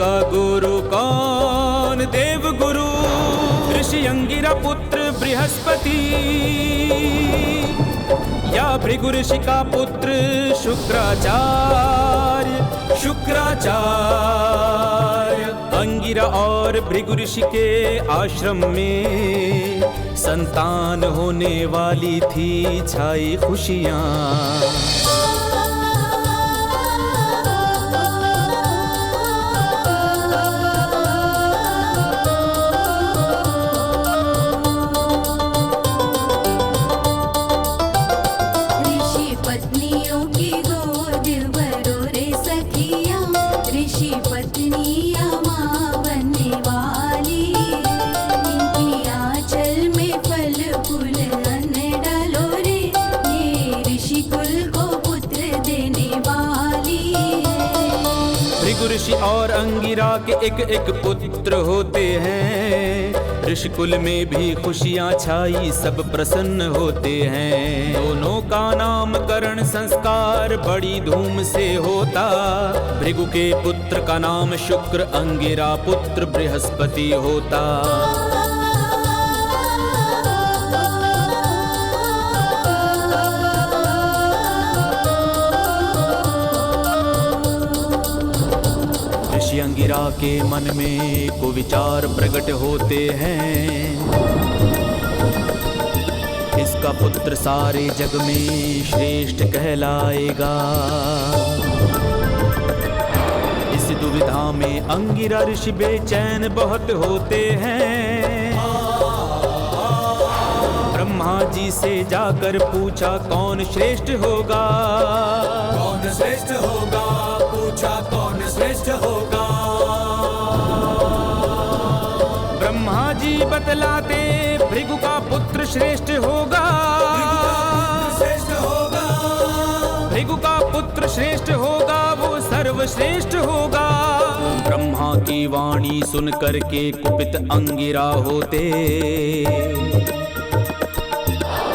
का गुरु कौन? देव गुरु ऋषि अंगिरा पुत्र बृहस्पति, या भृगु ऋषि का पुत्र शुक्राचार्य? शुक्राचार्य। अंगिरा और भृगु ऋषि के आश्रम में संतान होने वाली थी, छाई खुशियाँ। ऋषि और अंगिरा के एक एक पुत्र होते हैं, ऋषिकुल में भी खुशियाँ छाई, सब प्रसन्न होते हैं। दोनों का नामकरण संस्कार बड़ी धूम से होता। भृगु के पुत्र का नाम शुक्र, अंगिरा पुत्र बृहस्पति होता। अंगिरा के मन में कुविचार प्रकट होते हैं, इसका पुत्र सारे जग में श्रेष्ठ कहलाएगा। इस दुविधा में अंगिरा ऋषि बेचैन बहुत होते हैं। ब्रह्मा जी से जाकर पूछा कौन श्रेष्ठ होगा? कौन श्रेष्ठ होगा? पूछा कौन श्रेष्ठ होगा? ब्रह्मा जी बतलाते भृगु का पुत्र श्रेष्ठ होगा। भृगु का पुत्र श्रेष्ठ होगा, वो सर्वश्रेष्ठ होगा। ब्रह्मा की वाणी सुन करके कुपित अंगिरा होते,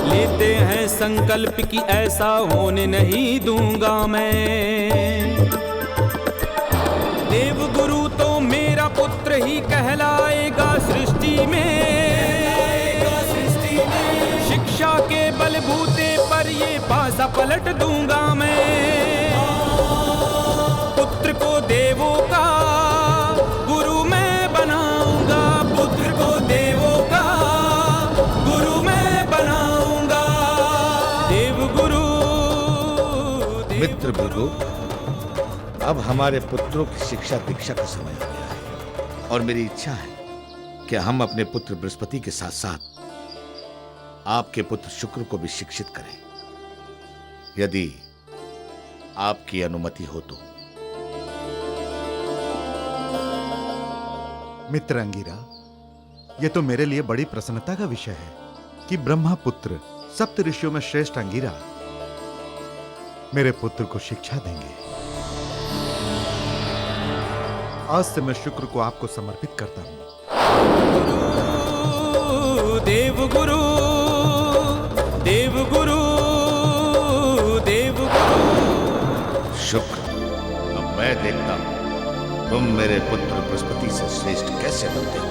लेते हैं संकल्प कि ऐसा होने नहीं दूंगा मैं। देव गुरु तो मेरा पुत्र ही कहलाएगा सृष्टि में। शिक्षा के बलबूते पर ये पासा पलट दूंगा मैं। पुत्र को देवों का गुरु मैं बनाऊंगा, पुत्र को देवों का गुरु मैं बनाऊंगा। देव गुरु मित्र भृगु, अब हमारे पुत्रों की शिक्षा दीक्षा का समय आ गया है और मेरी इच्छा है कि हम अपने पुत्र बृहस्पति के साथ साथ आपके पुत्र शुक्र को भी शिक्षित करें, यदि आपकी अनुमति हो तो। मित्र अंगिरा, यह तो मेरे लिए बड़ी प्रसन्नता का विषय है कि ब्रह्मा पुत्र सप्त ऋषियों में श्रेष्ठ अंगिरा मेरे पुत्र को शिक्षा देंगे। आज से मैं शुक्र को आपको समर्पित करता हूं। देव गुरु, देव गुरु, देव गुरु। शुक्र, अब मैं देखता हूं तुम मेरे पुत्र बृहस्पति से श्रेष्ठ कैसे बनते हो।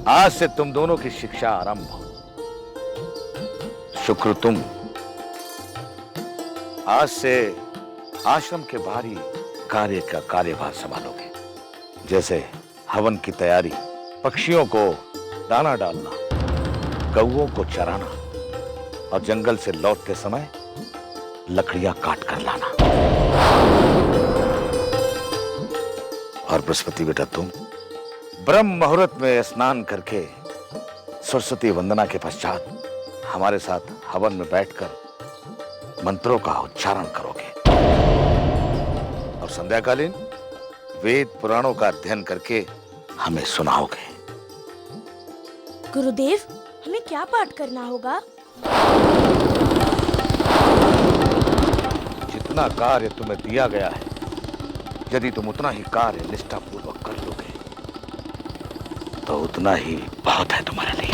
आज से तुम दोनों की शिक्षा आरंभ हो। शुक्र, तुम आज से आश्रम के बाहरी कार्य का कार्यभार संभालोगे, जैसे हवन की तैयारी, पक्षियों को दाना डालना, गौओं को चराना और जंगल से लौटते समय लकड़ियां काट कर लाना। और बृहस्पति बेटा, तुम ब्रह्म मुहूर्त में स्नान करके सरस्वती वंदना के पश्चात हमारे साथ हवन में बैठकर मंत्रों का उच्चारण करोगे और संध्याकालीन वेद पुराणों का अध्ययन करके हमें सुनाओगे। गुरुदेव, हमें क्या पाठ करना होगा? जितना कार्य तुम्हें दिया गया है, यदि तुम उतना ही कार्य निष्ठापूर्वक कर लोगे तो उतना ही बहुत है तुम्हारे लिए।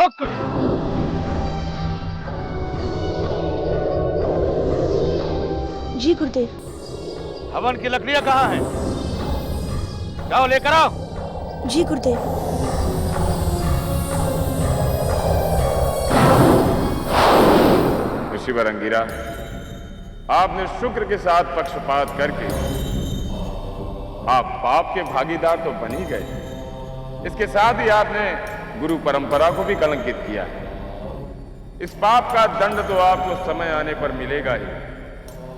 शुक्र। जी गुरुदेव। हवन की लकड़ियां कहाँ हैं? जाओ लेकर आओ। जी गुरुदेव। ऋषिवर अंगिरा, आपने शुक्र के साथ पक्षपात करके आप पाप के भागीदार तो बन ही गए, इसके साथ ही आपने गुरु परंपरा को भी कलंकित किया है। इस पाप का दंड तो आपको समय आने पर मिलेगा ही,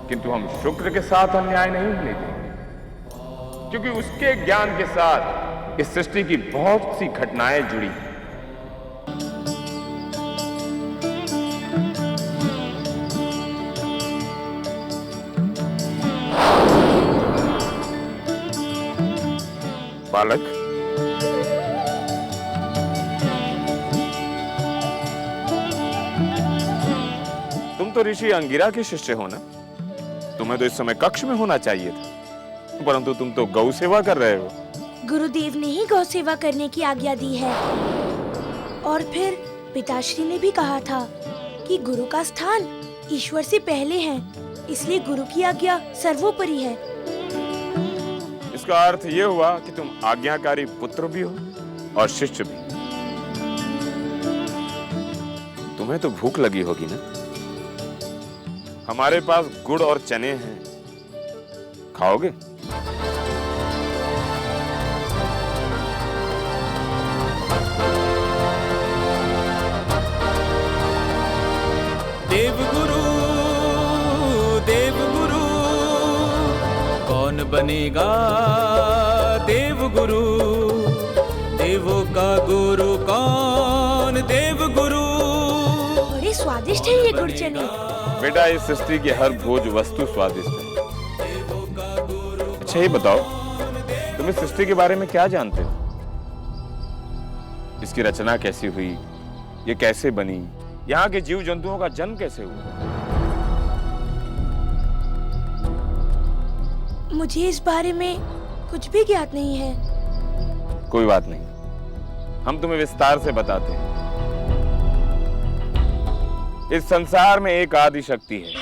किंतु हम शुक्र के साथ अन्याय नहीं होने देंगे, क्योंकि उसके ज्ञान के साथ इस सृष्टि की बहुत सी घटनाएं जुड़ी हैं। बालक, तुम तो ऋषि अंगिरा के शिष्य हो ना? तुम्हें तो इस समय कक्ष में होना चाहिए था, परंतु तुम तो गौ सेवा कर रहे हो। गुरुदेव ने ही गौ सेवा करने की आज्ञा दी है, और फिर पिताश्री ने भी कहा था कि गुरु का स्थान ईश्वर से पहले है, इसलिए गुरु की आज्ञा सर्वोपरि है। इसका अर्थ ये हुआ कि तुम आज्ञाकारी पुत्र भी हो और शिष्य भी। तुम्हें तो भूख लगी होगी ना? हमारे पास गुड़ और चने हैं, खाओगे? देवगुरु देवगुरु कौन बनेगा देवगुरु? देवों का गुरु कौन देवगुरु? बड़े स्वादिष्ट है ये गुड़ चने। बेटा, इस सृष्टि की हर भोज वस्तु स्वादिष्ट है। अच्छा ये बताओ, तुम इस सृष्टि के बारे में क्या जानते हो? इसकी रचना कैसी हुई, ये कैसे बनी, यहाँ के जीव जंतुओं का जन्म कैसे हुआ? मुझे इस बारे में कुछ भी ज्ञात नहीं है। कोई बात नहीं, हम तुम्हें विस्तार से बताते हैं। इस संसार में एक आदि शक्ति है,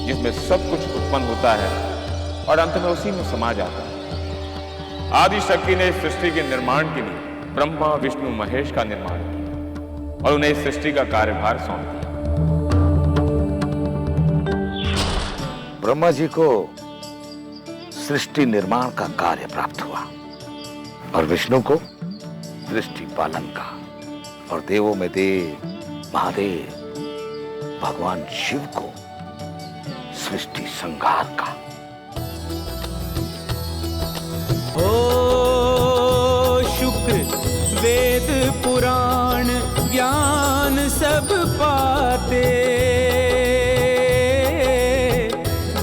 जिसमें सब कुछ उत्पन्न होता है और अंत में उसी में समा जाता है। आदि शक्ति ने इस सृष्टि के निर्माण के लिए ब्रह्मा विष्णु महेश का निर्माण किया और उन्हें इस सृष्टि का कार्यभार सौंप दिया। ब्रह्मा जी को सृष्टि निर्माण का कार्य प्राप्त हुआ और विष्णु को सृष्टि पालन का, और देवों में देव महादेव भगवान शिव को सृष्टि संहार का। ओ शुक्र वेद पुराण ज्ञान सब पाते,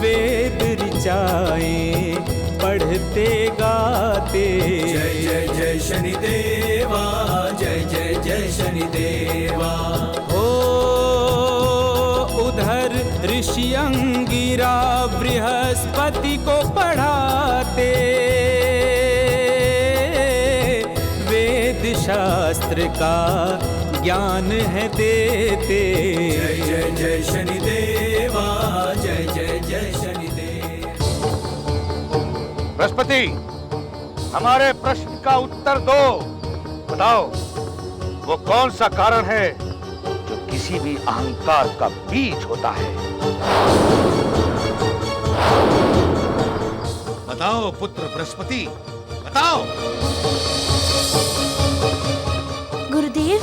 वेद ऋचाएं पढ़ते गाते। जय जय जय शनिदेवा, जय जय जय शनिदेवा। उधर ऋषि अंगिरा बृहस्पति को पढ़ाते, वेद शास्त्र का ज्ञान है देते। जय जय जय शनिदेवा, जय जय जय शनिदेव। बृहस्पति, हमारे प्रश्न का उत्तर दो। बताओ, वो कौन सा कारण है जो किसी भी अहंकार का बीज होता है? बताओ पुत्र बृहस्पति, बताओ। गुरुदेव,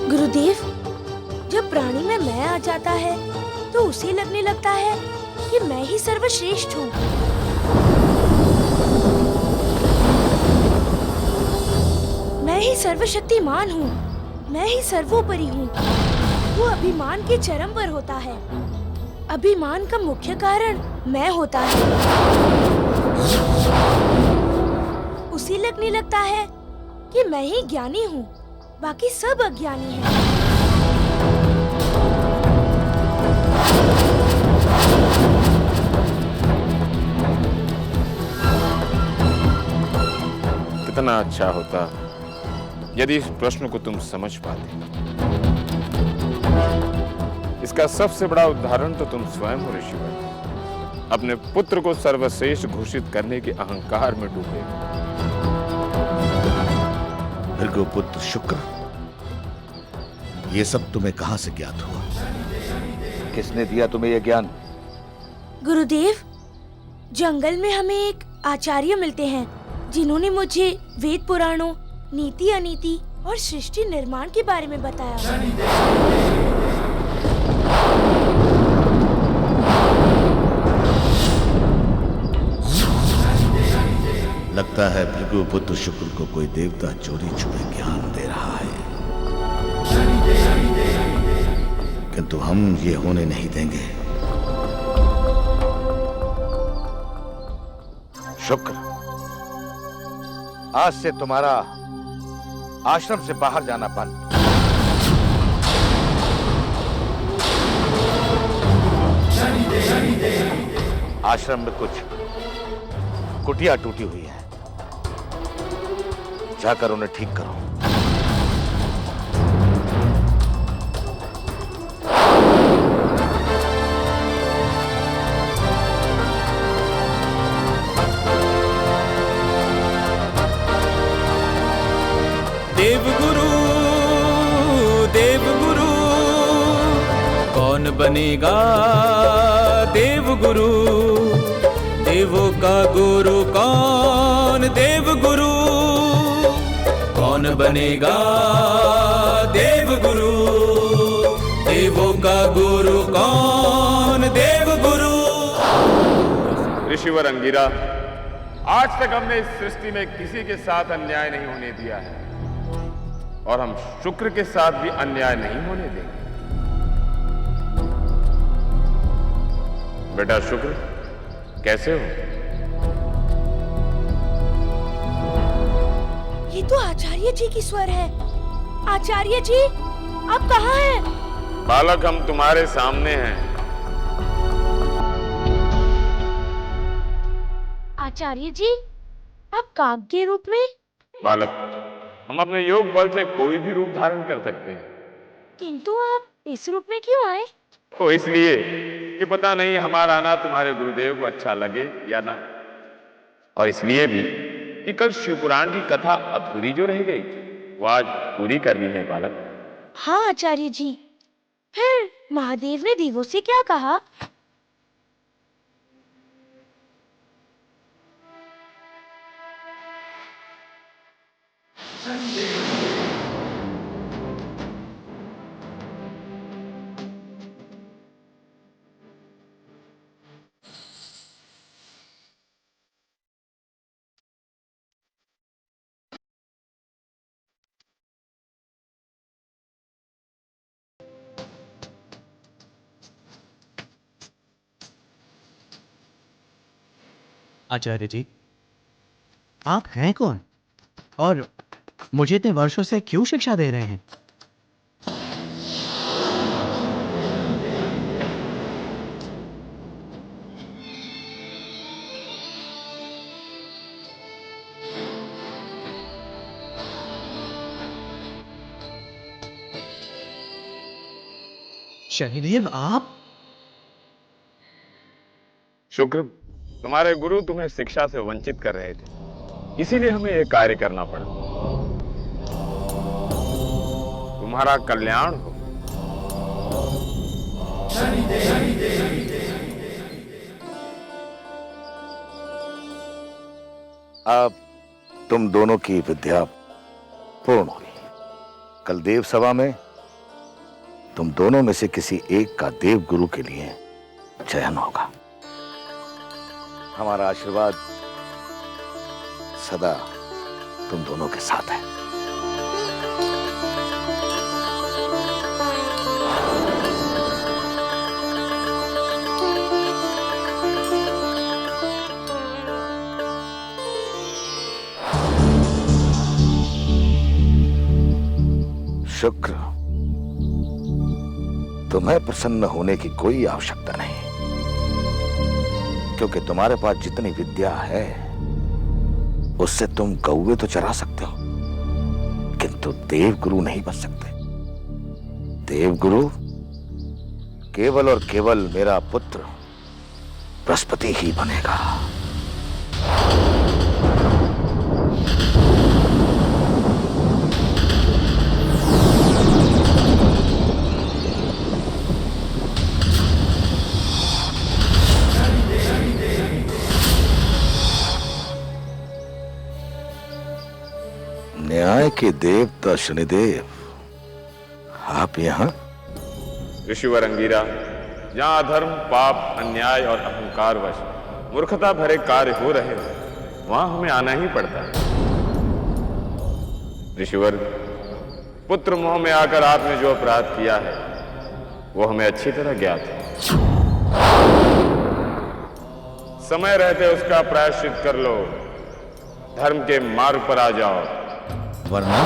गुरुदेव, जब प्राणी में मैं आ जाता है तो उसे लगने लगता है कि मैं ही सर्वश्रेष्ठ हूँ। मैं ही सर्वशक्तिमान हूँ, मैं ही सर्वोपरि हूँ। वो अभिमान के चरम पर होता है। अभिमान का मुख्य कारण मैं होता है। उसे लगने लगता है कि मैं ही ज्ञानी हूँ, बाकी सब अज्ञानी हैं। कितना अच्छा होता यदि इस प्रश्न को तुम समझ पाते। इसका सबसे बड़ा उदाहरण तो तुम स्वयं हो ऋषिवर। अपने पुत्र को सर्वश्रेष्ठ घोषित करने के अहंकार में डूबे। भृगुपुत्र शुक्र, ये सब तुम्हें कहां से ज्ञात हुआ? किसने दिया तुम्हें यह ज्ञान? गुरुदेव, जंगल में हमें एक आचार्य मिलते हैं जिन्होंने मुझे वेद पुराणों, नीति अनीति और सृष्टि निर्माण के बारे में बताया। लगता है भृगुपुत्र शुक्र को कोई देवता चोरी छुपे ज्ञान दे रहा है, किंतु हम ये होने नहीं देंगे। शुक्र, आज से तुम्हारा आश्रम से बाहर जाना बंद। आश्रम में कुछ कुटिया टूटी हुई है, जाकर उन्हें ठीक करो। देवगुरु देवगुरु कौन बनेगा देवगुरु? देवों का गुरु कौन देवगुरु? कौन बनेगा देवगुरु? देवों का गुरु कौन देवगुरु? ऋषिवर अंगिरा, आज तक हमने इस सृष्टि में किसी के साथ अन्याय नहीं होने दिया है और हम शुक्र के साथ भी अन्याय नहीं होने देंगे। बेटा शुक्र, कैसे हो? ये तो आचार्य जी की स्वर है। आचार्य जी, आप कहाँ हैं? बालक, हम तुम्हारे सामने हैं। आचार्य जी, आप काग के रूप में? बालक, हम अपने योग बल से कोई भी रूप धारण कर सकते हैं। किंतु आप इस रूप में क्यों आए? तो इसलिए कि पता नहीं हमारा आना तुम्हारे गुरुदेव को अच्छा लगे या ना, और इसलिए भी कि कल शिवपुराण की कथा अधूरी जो रह गई वो आज पूरी करनी है बालक। हाँ आचार्य जी, फिर महादेव ने देवों से क्या कहा? आचार्य जी, आप हैं कौन और मुझे इतने वर्षों से क्यों शिक्षा दे रहे हैं? शनिदेव, आप? शुक्र, तुम्हारे गुरु तुम्हें शिक्षा से वंचित कर रहे थे, इसीलिए हमें यह कार्य करना पड़ा। तुम्हारा कल्याण हो। अब तुम दोनों की विद्या पूर्ण हुई। कल देव सभा में तुम दोनों में से किसी एक का देव गुरु के लिए चयन होगा। हमारा आशीर्वाद सदा तुम दोनों के साथ है। शुक्र, तुम्हें प्रसन्न होने की कोई आवश्यकता नहीं, क्योंकि तुम्हारे पास जितनी विद्या है उससे तुम कौवे तो चरा सकते हो, किंतु देवगुरु नहीं बन सकते। देवगुरु केवल और केवल मेरा पुत्र बृहस्पति ही बनेगा। न्याय के देवता शनिदेव, आप यहां? ऋषिवर अंगिरा, जहां अधर्म, पाप, अन्याय और अहंकार वश मूर्खता भरे कार्य हो रहे हो, वहां हमें आना ही पड़ता है। ऋषिवर, पुत्र मोह में आकर आपने जो अपराध किया है वो हमें अच्छी तरह ज्ञात है। समय रहते उसका प्रायश्चित कर लो, धर्म के मार्ग पर आ जाओ, वरना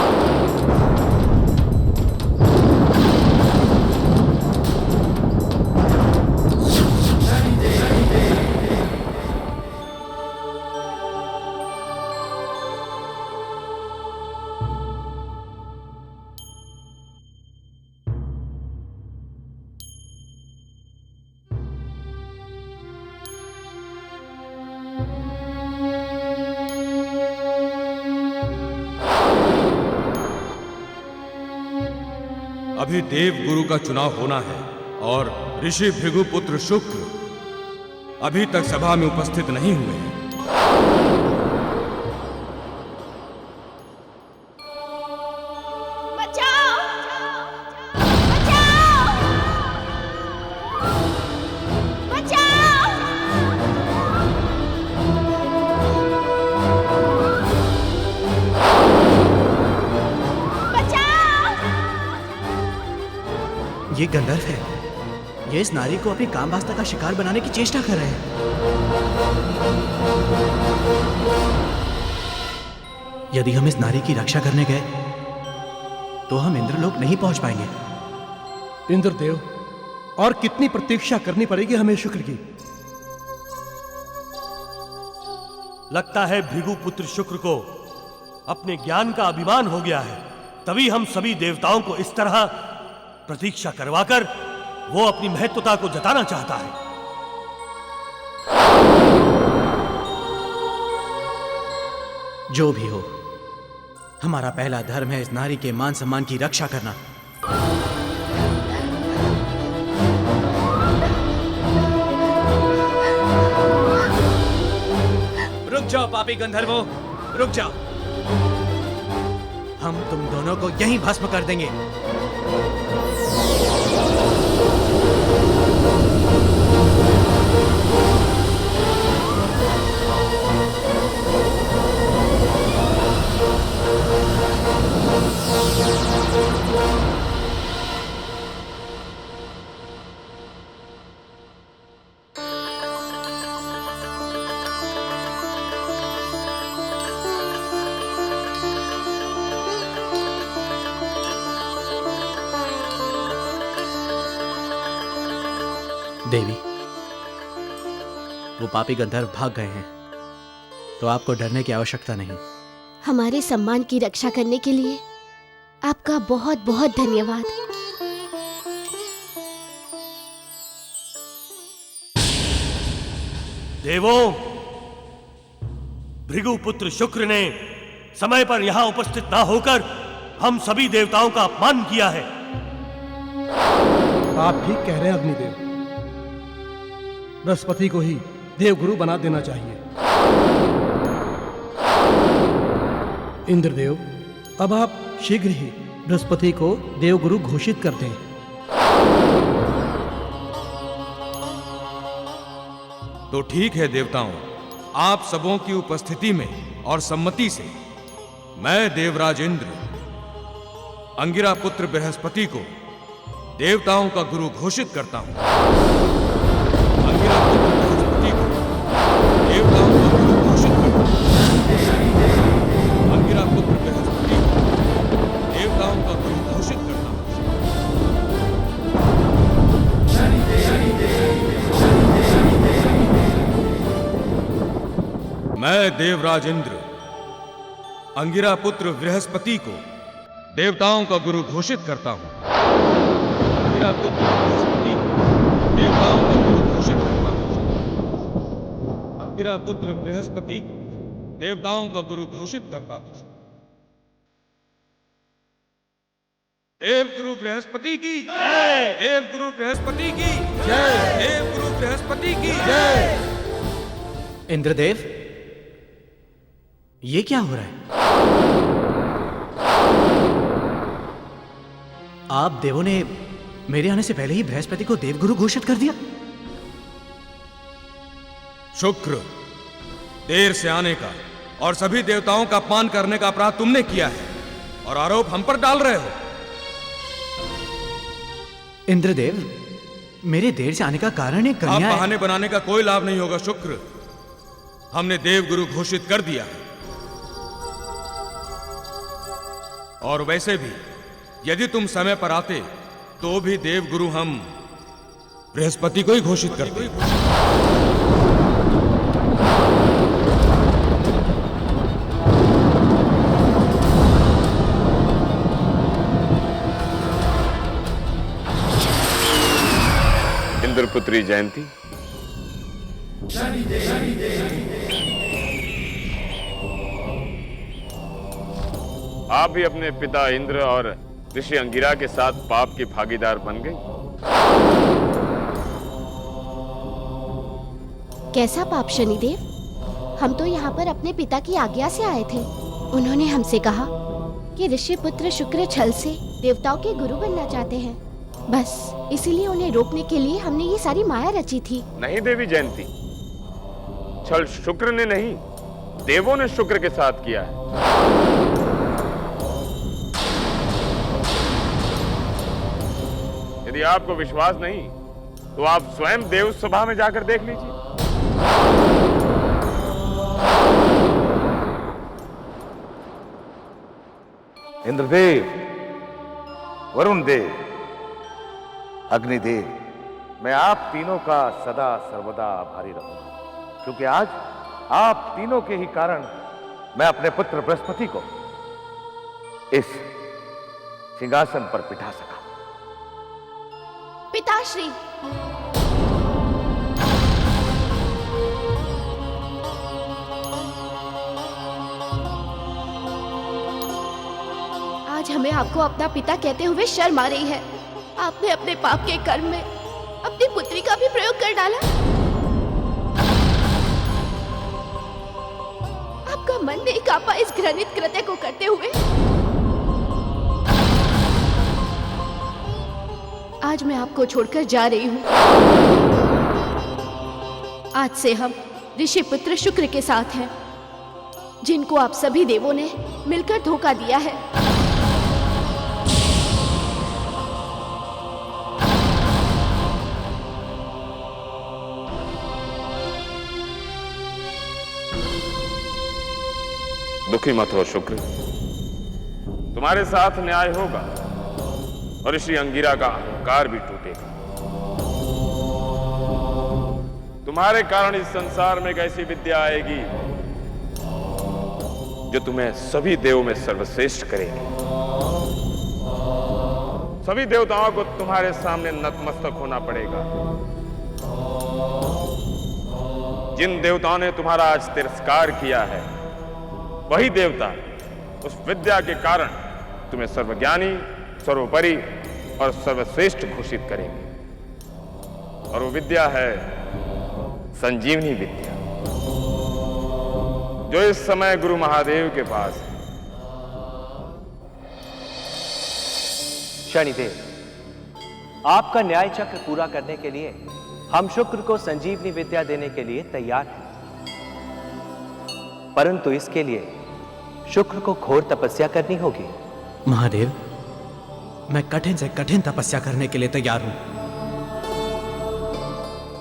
अभी देव गुरु का चुनाव होना है और ऋषि भृगुपुत्र शुक्र अभी तक सभा में उपस्थित नहीं हुए हैं। बचाओ! बचाओ! बचाओ! ये गंधर्व है। ये इस नारी को अपनी कामवासना का शिकार बनाने की चेष्टा कर रहे हैं। यदि हम इस नारी की रक्षा करने गए तो हम इंद्रलोक नहीं पहुंच पाएंगे। इंद्रदेव, और कितनी प्रतीक्षा करनी पड़ेगी हमें शुक्र की। लगता है भृगुपुत्र शुक्र को अपने ज्ञान का अभिमान हो गया है, तभी हम सभी देवताओं को इस तरह प्रतीक्षा करवाकर वो अपनी महत्वता को जताना चाहता है। जो भी हो, हमारा पहला धर्म है इस नारी के मान सम्मान की रक्षा करना। रुक जाओ पापी गंधर्वों, रुक जाओ। हम तुम दोनों को यहीं भस्म कर देंगे। देवी, वो पापी गंधर्व भाग गए हैं, तो आपको डरने की आवश्यकता नहीं। हमारे सम्मान की रक्षा करने के लिए आपका बहुत बहुत धन्यवाद। देवों, भृगुपुत्र शुक्र ने समय पर यहां उपस्थित ना होकर हम सभी देवताओं का अपमान किया है। आप ठीक कह रहे हैं अग्निदेव, बृहस्पति को ही देवगुरु बना देना चाहिए। इंद्रदेव, अब आप शीघ्र ही बृहस्पति को देवगुरु घोषित कर दें। तो ठीक है देवताओं, आप सबों की उपस्थिति में और सम्मति से मैं देवराज इंद्र अंगिरा पुत्र बृहस्पति को देवताओं का गुरु घोषित करता हूं। अंगिरा पुत्र बृहस्पति को देवताओं का गुरु घोषित करता हूं। अंगिरा पुत्र बृहस्पति को देवताओं का गुरु घोषित करता हूं। मैं देवराज इंद्र अंगिरा पुत्र बृहस्पति को देवताओं का गुरु घोषित करता हूं। अंगिरा पुत्र बृहस्पति को देवताओं का गुरु घोषित करता हूं। अंगिरा पुत्र बृहस्पति देवताओं का गुरु घोषित करता हूं। देव गुरु बृहस्पति की जय। देव गुरु बृहस्पति की जय। देव गुरु बृहस्पति की जय। इंद्रदेव, ये क्या हो रहा है? आप देवों ने मेरे आने से पहले ही बृहस्पति को देवगुरु घोषित कर दिया। शुक्र, देर से आने का और सभी देवताओं का अपमान करने का अपराध तुमने किया है और आरोप हम पर डाल रहे हो। इंद्रदेव, मेरे देर से आने का कारण एक कन्या है। बहाने बनाने का कोई लाभ नहीं होगा शुक्र। हमने देवगुरु घोषित कर दिया है। और वैसे भी यदि तुम समय पर आते तो भी देवगुरु हम बृहस्पति को ही घोषित करते। इंद्रपुत्री जयंती, आप भी अपने पिता इंद्र और ऋषि अंगिरा के साथ पाप की भागीदार बन गई। कैसा पाप शनिदेव? हम तो यहाँ पर अपने पिता की आज्ञा से आए थे। उन्होंने हमसे कहा कि ऋषि पुत्र शुक्र छल से देवताओं के गुरु बनना चाहते हैं। बस इसीलिए उन्हें रोकने के लिए हमने ये सारी माया रची थी। नहीं देवी जयंती, छल शुक्र ने नहीं, देवों ने शुक्र के साथ किया है। यदि आपको विश्वास नहीं तो आप स्वयं देव सभा में जाकर देख लीजिए। इंद्रदेव, वरुण देव, अग्निदेव, मैं आप तीनों का सदा सर्वदा आभारी रहूंगा, क्योंकि आज आप तीनों के ही कारण मैं अपने पुत्र बृहस्पति को इस सिंहासन पर बिठा सका। पिताश्री, आज हमें आपको अपना पिता कहते हुए शर्म आ रही है। आपने अपने पाप के कर्म में अपनी पुत्री का भी प्रयोग कर डाला। आपका मन नहीं कांपा इस घृणित कृत्य को करते हुए। आज मैं आपको छोड़कर जा रही हूँ। आज से हम ऋषि पुत्र शुक्र के साथ हैं, जिनको आप सभी देवों ने मिलकर धोखा दिया है। दुखी मत हो शुक्र, तुम्हारे साथ न्याय होगा और ऋषि अंगिरा का अहंकार भी टूटेगा। तुम्हारे कारण इस संसार में एक ऐसी विद्या आएगी जो तुम्हें सभी देवों में सर्वश्रेष्ठ करेगी। सभी देवताओं को तुम्हारे सामने नतमस्तक होना पड़ेगा। जिन देवताओं ने तुम्हारा आज तिरस्कार किया है, वही देवता उस विद्या के कारण तुम्हें सर्वज्ञानी, सर्वोपरि और सर्वश्रेष्ठ घोषित करेंगे। और वो विद्या है संजीवनी विद्या, जो इस समय गुरु महादेव के पास है। शनिदेव, आपका न्याय चक्र पूरा करने के लिए हम शुक्र को संजीवनी विद्या देने के लिए तैयार हैं। परंतु इसके लिए शुक्र को घोर तपस्या करनी होगी। महादेव, मैं कठिन से कठिन तपस्या करने के लिए तैयार हूं।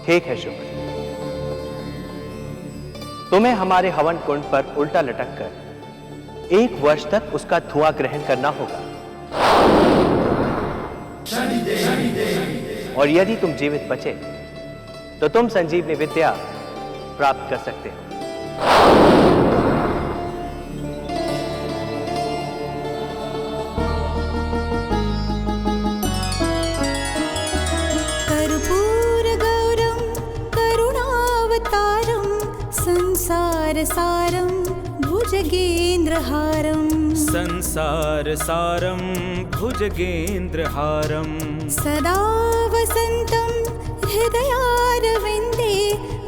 ठीक है शुक्र, तुम्हें हमारे हवन कुंड पर उल्टा लटक कर 1 वर्ष तक उसका धुआं ग्रहण करना होगा। और यदि तुम जीवित बचे तो तुम संजीवनी विद्या प्राप्त कर सकते हो। संसार सारं भुजगेन्द्रहारं संसार सारं भुजगेन्द्रहारं सदा वसन्तं हृदयारविन्दे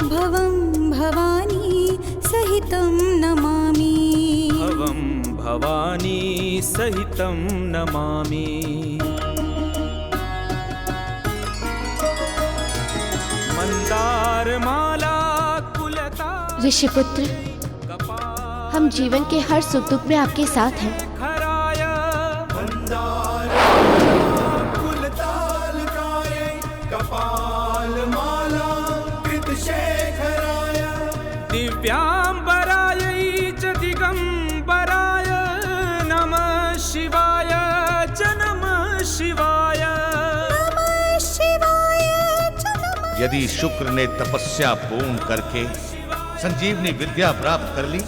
भवं भवानी सहितं नमामि भवं भवानी सहितं नमामि मंदारमाला कुलता ऋषिपुत्र, हम जीवन के हर सुख दुख में आपके साथ हैं। दिव्यांबराय च दिगंबराय नमः शिवाय च नमः शिवाय नमः शिवाय च नमः। यदि शुक्र ने तपस्या पूर्ण करके संजीवनी विद्या प्राप्त कर ली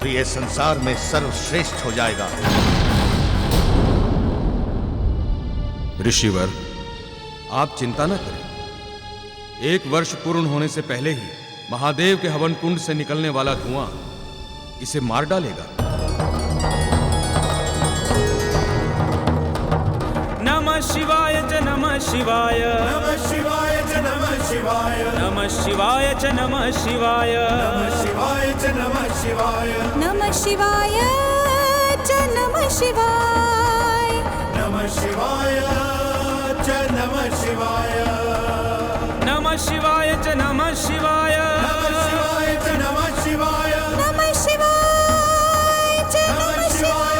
तो यह संसार में सर्वश्रेष्ठ हो जाएगा। ऋषिवर, आप चिंता न करें। 1 वर्ष पूर्ण होने से पहले ही महादेव के हवन कुंड से निकलने वाला धुआं इसे मार डालेगा। नमः शिवाय च नमः शिवाय नमः शिवाय च नमः शिवाय नमः शिवाय च नमः शिवाय नमः शिवाय च नमः शिवाय नमः शिवाय च नमः शिवाय नमः शिवाय च नमः शिवाय नमः शिवाय च नमः शिवाय नमः शिवाय च नमः शिवाय नमः शिवाय च नमः शिवाय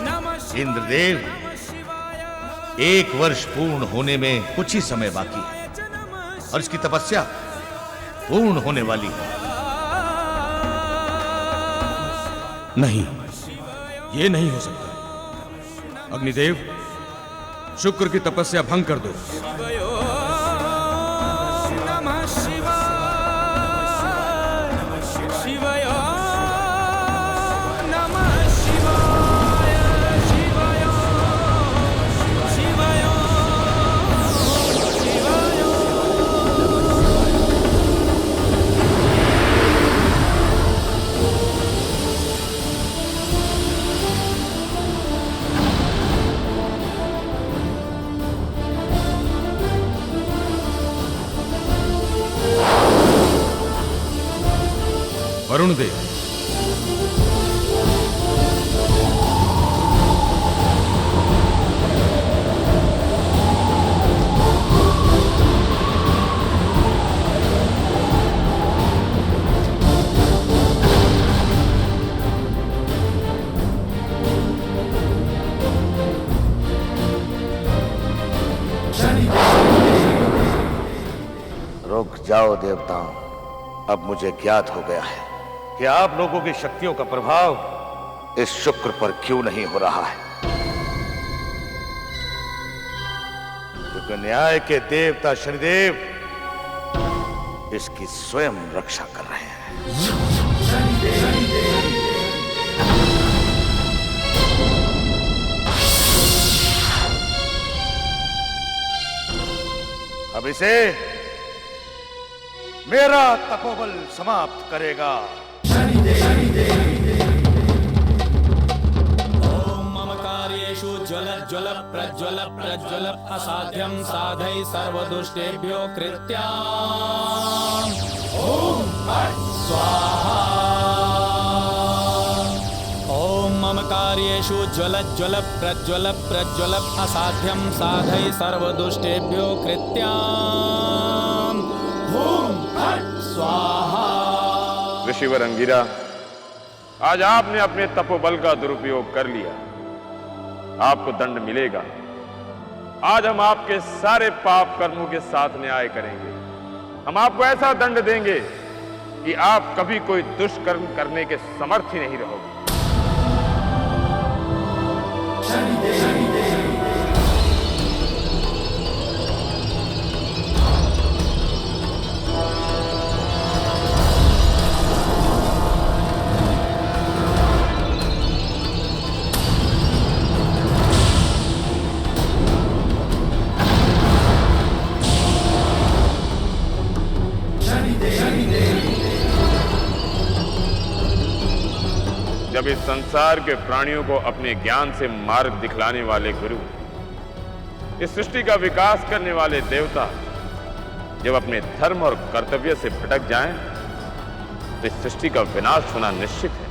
नमः इंद्रदेव, 1 वर्ष पूर्ण होने में कुछ ही समय बाकी है और इसकी तपस्या पूर्ण होने वाली है। नहीं, ये नहीं हो सकता। अग्निदेव, शुक्र की तपस्या भंग कर दो। नमः शिवाय शिवाय नमः शिवाय शिवाय शिवाय वरुण देव, रुक जाओ देवताओं, अब मुझे ज्ञात हो गया है कि आप लोगों की शक्तियों का प्रभाव इस शुक्र पर क्यों नहीं हो रहा है। क्योंकि न्याय के देवता शनिदेव इसकी स्वयं रक्षा कर रहे हैं। अब इसे मेरा तपोबल समाप्त करेगा। ओम मम कार्येषु ज्वल ज्वल प्रज्वल प्रज्वल असाध्यं साधय सर्वदुष्टेभ्यो कृत्याम् ओम फट् स्वाहा। ओम मम कार्येषु ज्वल ज्वल प्रज्वल प्रज्वल असाध्यं साधय सर्वदुष्टेभ्यो कृत्याम् ओम फट् स्वाहा। ऋषिवर अंगिरा, आज आपने अपने तपोबल का दुरुपयोग कर लिया, आपको दंड मिलेगा। आज हम आपके सारे पाप कर्मों के साथ न्याय करेंगे। हम आपको ऐसा दंड देंगे कि आप कभी कोई दुष्कर्म करने के समर्थ ही नहीं रहोगे। जब इस संसार के प्राणियों को अपने ज्ञान से मार्ग दिखलाने वाले गुरु, इस सृष्टि का विकास करने वाले देवता जब अपने धर्म और कर्तव्य से भटक जाएं, तो इस सृष्टि का विनाश होना निश्चित है।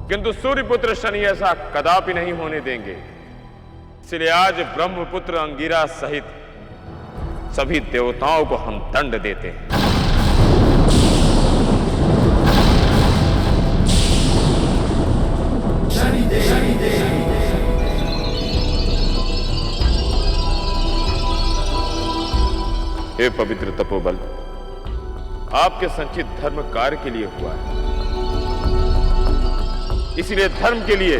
किंतु सूर्यपुत्र शनि ऐसा कदापि नहीं होने देंगे। इसलिए आज ब्रह्मपुत्र अंगिरा सहित सभी देवताओं को हम दंड देते हैं। हे पवित्र तपोबल, आपके संचित धर्म कार्य के लिए हुआ है, इसलिए धर्म के लिए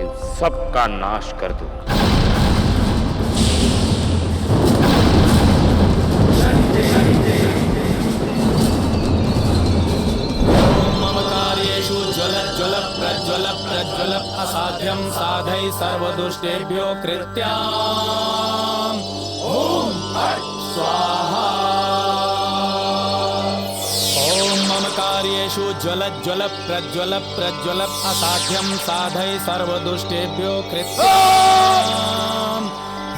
इन सब का नाश कर दो। ममकार्येषु ज्वल ज्वल प्रज्वल प्रज्वल असाध्यं साधय सर्वदुष्टेभ्यो कृत्याम् ओम स्वाहा। ओम मम कार्येषु ज्वल ज्वल प्रज्वल प्रज्वल असाध्यं साधय सर्वदुष्टेभ्यो कृत्याम्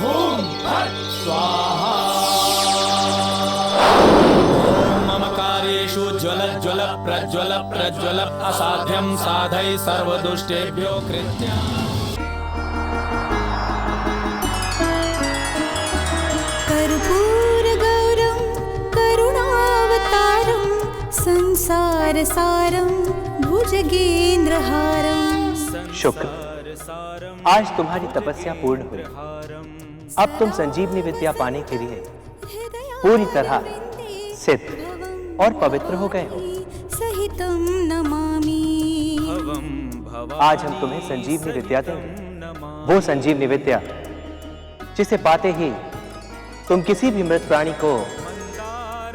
ओम स्वाहा। ओम मम कार्येषु ज्वल ज्वल प्रज्वल प्रज्वल असाध्यं साधय सर्वदुष्टेभ्यो कृत्याम्। कर्पूरगौरं करुणावतारं संसारसारं भुजगेन्द्रहारं। शुक्र, आज तुम्हारी तपस्या पूर्ण हुई। अब तुम संजीवनी विद्या पाने के लिए पूरी तरह सिद्ध और पवित्र हो गए हो। सहितं नमामि। आज हम तुम्हें संजीवनी विद्या देंगे, वो संजीवनी विद्या जिसे पाते ही तुम किसी भी मृत प्राणी को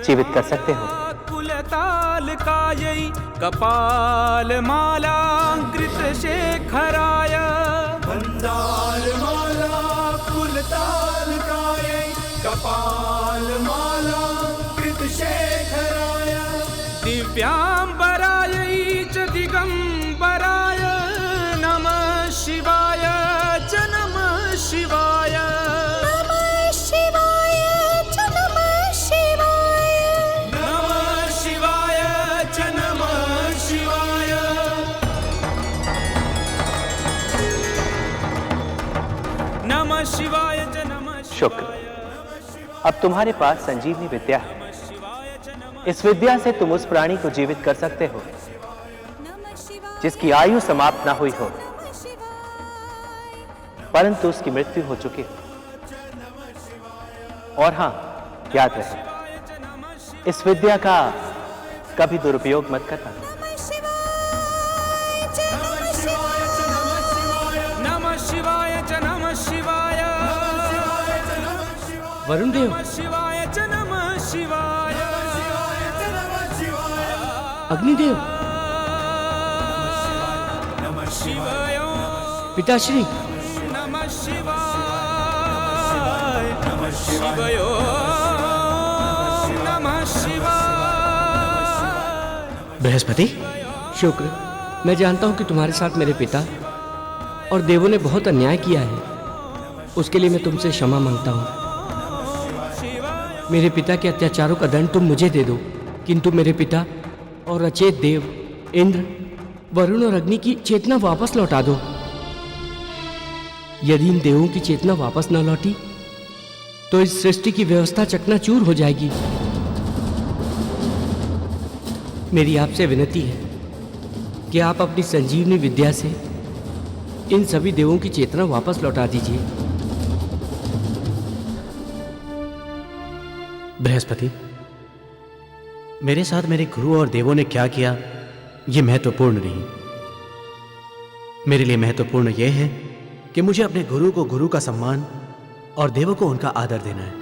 जीवित कर सकते हो। कुलताल कायै कपाल मालांकृत शेखराय वंदाल माला कुलताल कायै कपाल माला कृत शेखराय दिव्यांबरायै च दिगंबराय नमः शिवाय च नमः शिवाय। शुक्र, अब तुम्हारे पास संजीवनी विद्या है। इस विद्या से तुम उस प्राणी को जीवित कर सकते हो जिसकी आयु समाप्त ना हुई हो, परंतु उसकी मृत्यु हो चुकी हो। और हां, याद रहे, इस विद्या का कभी दुरुपयोग मत करना। नमः शिवाय च नमः शिवाय। वरुण देव, शिवाय च नमः शिवाय। अग्निदेव, नमः शिवाय। पिताश्री, नमः शिवाय। नमः शिवाय। नमः शिवाय। बृहस्पति। शुक्र, मैं जानता हूं कि तुम्हारे साथ मेरे पिता और देवों ने बहुत अन्याय किया है। उसके लिए मैं तुमसे क्षमा मांगता हूं। मेरे पिता के अत्याचारों का दंड तुम मुझे दे दो, किंतु मेरे पिता और अचेत देव, इंद्र, वरुण और अग्नि की चेतना वापस लौटा दो। यदि इन देवों की चेतना वापस न लौटी तो इस सृष्टि की व्यवस्था चकनाचूर हो जाएगी। मेरी आपसे विनती है कि आप अपनी संजीवनी विद्या से इन सभी देवों की चेतना वापस लौटा दीजिए। बृहस्पति, मेरे साथ मेरे गुरु और देवों ने क्या किया ये महत्वपूर्ण नहीं। मेरे लिए महत्वपूर्ण यह है कि मुझे अपने गुरु को गुरु का सम्मान और देवों को उनका आदर देना है।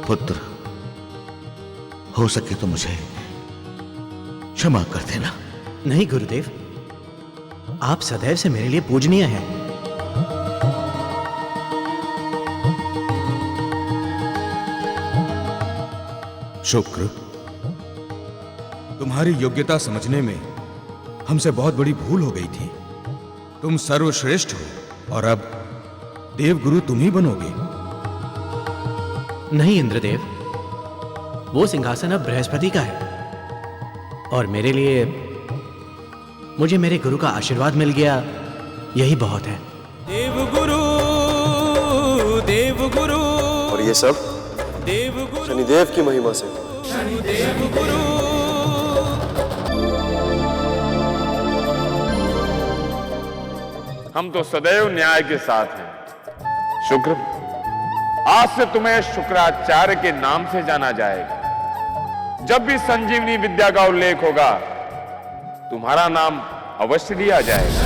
पुत्र, हो सके तो मुझे क्षमा कर देना। नहीं गुरुदेव, आप सदैव से मेरे लिए पूजनीय हैं। शुक्र, तुम्हारी योग्यता समझने में हमसे बहुत बड़ी भूल हो गई थी। तुम सर्वश्रेष्ठ हो और अब देवगुरु तुम ही बनोगे। नहीं इंद्रदेव, वो सिंहासन अब बृहस्पति का है और मेरे लिए मुझे मेरे गुरु का आशीर्वाद मिल गया, यही बहुत है। देवगुरु देवगुरु, और ये सब शनिदेव की महिमा से। देवगुरु हम तो सदैव न्याय के साथ हैं। शुक्र, आज से तुम्हें शुक्राचार्य के नाम से जाना जाएगा। जब भी संजीवनी विद्या का उल्लेख होगा, तुम्हारा नाम अवश्य लिया जाएगा।